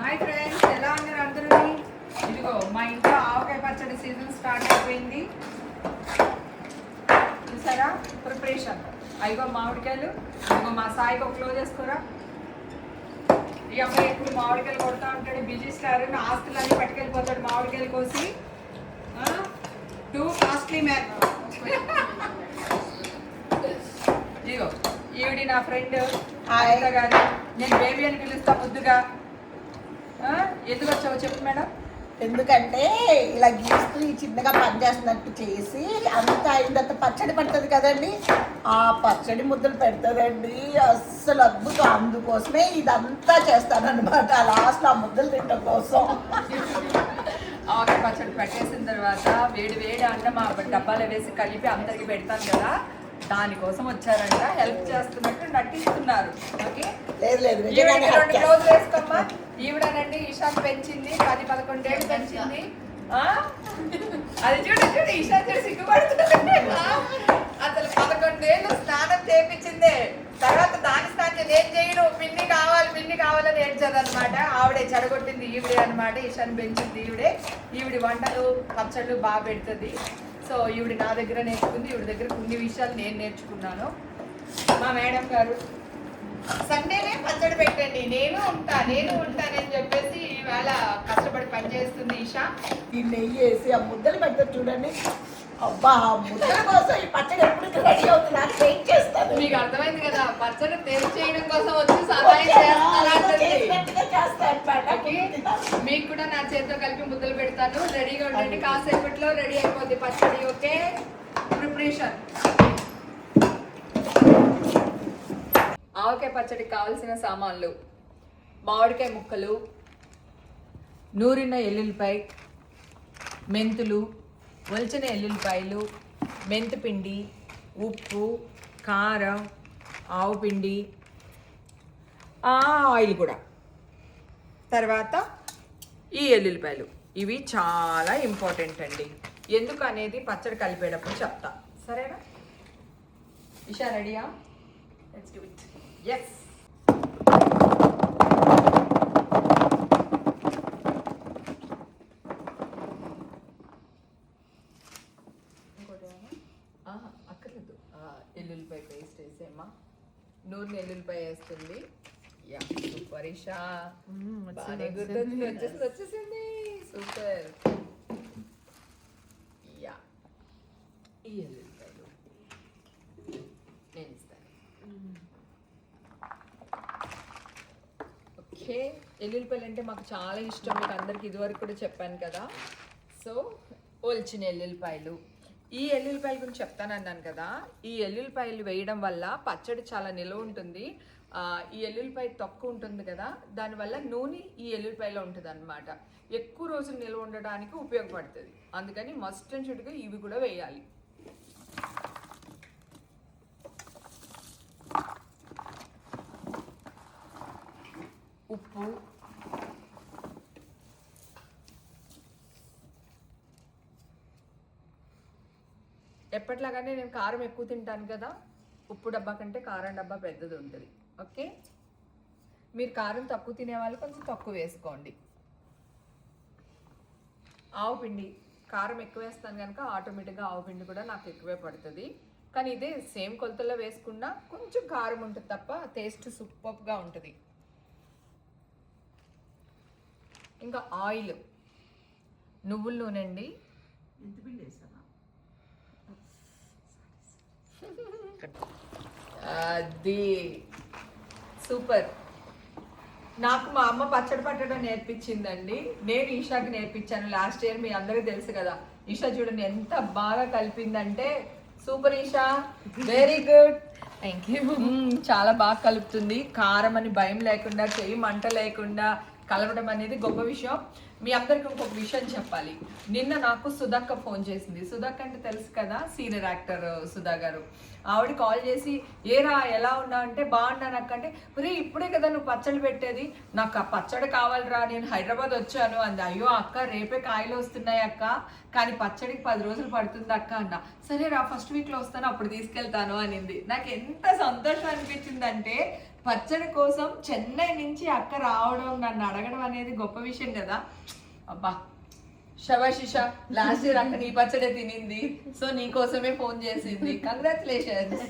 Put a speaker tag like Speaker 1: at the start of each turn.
Speaker 1: Hi friends, ఎలా ఉన్నారు అందరూ? ఇదిగో మా ఇంట్లో ఆవకాయ పచ్చడి సీజన్ స్టార్ట్ అయిపోయింది. చూసారా ప్రిపరేషన్? అయిగో మామిడికాయలు. ఇదిగో మా సాయికి ఒక క్లోజ్ చేసుకోరా. ఈ అమ్మాయి ఎప్పుడు మామిడికాయలు కొడతా ఉంటాడు, బిజీ స్టార్. ఆస్తులన్నీ పట్టుకెళ్ళిపోతాడు మామిడికాయలు కోసి. Too costly man. ఇదిగో ఈవిడి నా ఫ్రెండ్ అనిత గారు. నేను బేబీ అని పిలుస్తా ముద్దుగా. ఎందుకు వచ్చావు చెప్పు మేడం.
Speaker 2: ఎందుకంటే ఇలా గీస్తూ ఈ చిన్నగా పని చేస్తున్నట్టు చేసి అంత అయినంత పచ్చడి పడుతుంది కదండి, ఆ పచ్చడి ముద్దలు పెడుతుందండి. అస్సలు అద్భుతం. అందుకోసమే ఇదంతా చేస్తానన్నమాట, లాస్ట్ ఆ ముద్దలు తినడం కోసం.
Speaker 1: ఆవకాయ పచ్చడి పెట్టేసిన తర్వాత వేడి వేడి అన్నం మా డబ్బాలో వేసి కలిపి అందరికి పెడతాను కదా, దానికోసం వచ్చారంట. హెల్ప్ చేస్తున్నట్టు నటిస్తున్నారు. ఓకే, క్లోజ్ వేసుకోమ్మా. ఈవిడనండి ఈషాన్ పెంచింది, 10-11 ఏళ్ళు పెంచింది. అది చూడు చూడు, ఈషాన్ చూడు సిగ్గుపడుతుంది. అసలు 11 ఏళ్ళు స్నానం చేయించింది. తర్వాత దాని స్నానం నేను చేయను, పిన్ని కావాలని ఏడ్చదనమాట. ఆవిడే చెడగొట్టింది ఈవిడే అనమాట. ఈషాన్ పెంచింది ఈవిడే. ఈవిడి వంటలు పచ్చళ్ళు బాగా పెడుతుంది. సో ఈవిడ నా దగ్గర నేర్చుకుంది, ఈవిడ దగ్గర కొన్ని విషయాలు నేను నేర్చుకున్నాను. మా మేడం గారు సండేనే పచ్చడి పెట్టండి, నేను ఉంటానని చెప్పేసి ఇవాళ కష్టపడి పనిచేస్తుంది ఈషా.
Speaker 2: ఈ నెయ్యి వేసి ఆ ముద్దలు పెడతారు చూడండి. అబ్బా, ఆ ముద్దల కోసం ఈ పచ్చడి ఎప్పుడు రెడీ అవుతుంది, నాకు వెయిట్ చేస్తాను.
Speaker 1: మీకు అర్థమైంది కదా, పచ్చడి టేస్ట్ చేయడం కోసం వచ్చి సహాయం చేస్తాను. మీకు కూడా నా చేతితో కలిపి ముద్దలు పెడతాను. రెడీగా ఉండండి, కాసేపట్లో రెడీ అయిపోద్ది పచ్చడి. Okay, preparation. ఆవకాయ పచ్చడికి కావాల్సిన సామాన్లు: మామిడికాయ ముక్కలు, నూరిన ఎల్లుల్లిపాయ, మెంతులు, ఒలిచిన ఎల్లుల్లిపాయలు, మెంతిపిండి, ఉప్పు, కారం, ఆవు పిండి, ఆయిల్ కూడా. తర్వాత ఈ ఎల్లుల్లిపాయలు. ఇవి చాలా ఇంపార్టెంట్ అండి. ఎందుకు అనేది పచ్చడి కలిపేటప్పుడు చెప్తా, సరేనా? ఇషా రెడీయా? Let's do it. ఎస్. అక్కర్లేదు, ఎల్లుల్లిపాయ పేస్ట్ వేసేమ్మా. నూనె ఎల్లుల్లిపాయ వేస్తుంది. Yeah, super Isha. బాగానే గుర్తొచ్చింది, వచ్చేసింది. సూపర్. యా, ఈ ఎల్లుల్లిపాయలు నేను ఇస్తాను. ఓకే, ఎల్లుల్లిపాయలు అంటే మాకు చాలా ఇష్టం. మీకు అందరికి ఇదివరకు కూడా చెప్పాను కదా. సో ఒలిచిన ఎల్లుల్లిపాయలు. ఈ ఎల్లుల్లిపాయల గురించి చెప్తానన్నాను కదా. ఈ ఎల్లుల్లిపాయలు వేయడం వల్ల పచ్చడి చాలా నిల్వ ఉంటుంది. ఈ ఎల్లుల్లిపాయ తొక్కు ఉంటుంది కదా, దానివల్ల నూనె ఈ ఎల్లుల్లిపాయలో ఉంటుంది అనమాట. ఎక్కువ రోజులు నిల్వ ఉండడానికి ఉపయోగపడుతుంది. అందుకని మస్ట్ అండ్ షుడ్గా ఇవి కూడా వేయాలి. ఉప్పు, ఎప్పట్లాగానే నేను కారం ఎక్కువ తింటాను కదా, ఉప్పు డబ్బా కంటే కారం డబ్బా పెద్దది ఉంటుంది. ఓకే, మీరు కారం తక్కువ తినేవాళ్ళు కొంచెం తక్కువ వేసుకోండి. ఆవు పిండి, కారం ఎక్కువ వేస్తాను కనుక ఆటోమేటిక్గా ఆవు పిండి కూడా నాకు ఎక్కువే పడుతుంది. కానీ ఇదే సేమ్ కొలతల్లో వేసుకున్నా కొంచెం కారం ఉంటుంది తప్ప టేస్ట్ సూపర్గా ఉంటుంది. ఇంకా ఆయిల్, నువ్వుల నూనె అండి.
Speaker 2: మెంతిపిండి వేసాను.
Speaker 1: అది సూపర్. నాకు మా అమ్మ పచ్చడి పట్టడం నేర్పించిందండి. నేను ఈషాకి నేర్పించాను లాస్ట్ ఇయర్. మీ అందరికీ తెలుసు కదా. ఈషా చూడండి ఎంత బాగా కలిపిందంటే super Esha, very good. Thank you. చాలా బాగా కలుపుతుంది. కారం అని భయం లేకుండా, చెయ్యి మంట లేకుండా కలవడం అనేది గొప్ప విషయం. మీ అందరికి ఇంకొక విషయం చెప్పాలి. నిన్న నాకు సుధక్క ఫోన్ చేసింది. సుధక్క అంటే తెలుసు కదా, సీనియర్ యాక్టర్ సుధా గారు. ఆవిడ కాల్ చేసి, ఏరా ఎలా ఉన్నా అంటే, బాగున్నాను అక్క అంటే, మరి ఇప్పుడే కదా నువ్వు పచ్చడి పెట్టేది, నాకు ఆ పచ్చడి కావాలిరా, నేను హైదరాబాద్ వచ్చాను అంది. అయ్యో అక్క, రేపే కాయలు వస్తున్నాయి అక్క, కానీ పచ్చడికి 10 రోజులు పడుతుంది అక్క అన్న. సరే రా, ఫస్ట్ వీక్లో వస్తాను, అప్పుడు తీసుకెళ్తాను అనింది. నాకు ఎంత సంతోషం అనిపించిందంటే, పచ్చడి కోసం చెన్నై నుంచి అక్క రావడం నన్ను అడగడం అనేది గొప్ప విషయం కదా. అబ్బా శభాషిష, లాస్ట్ ఇయర్ అక్క నీ పచ్చడే తినింది, సో నీ కోసమే ఫోన్ చేసింది. కంగ్రాచులేషన్స్.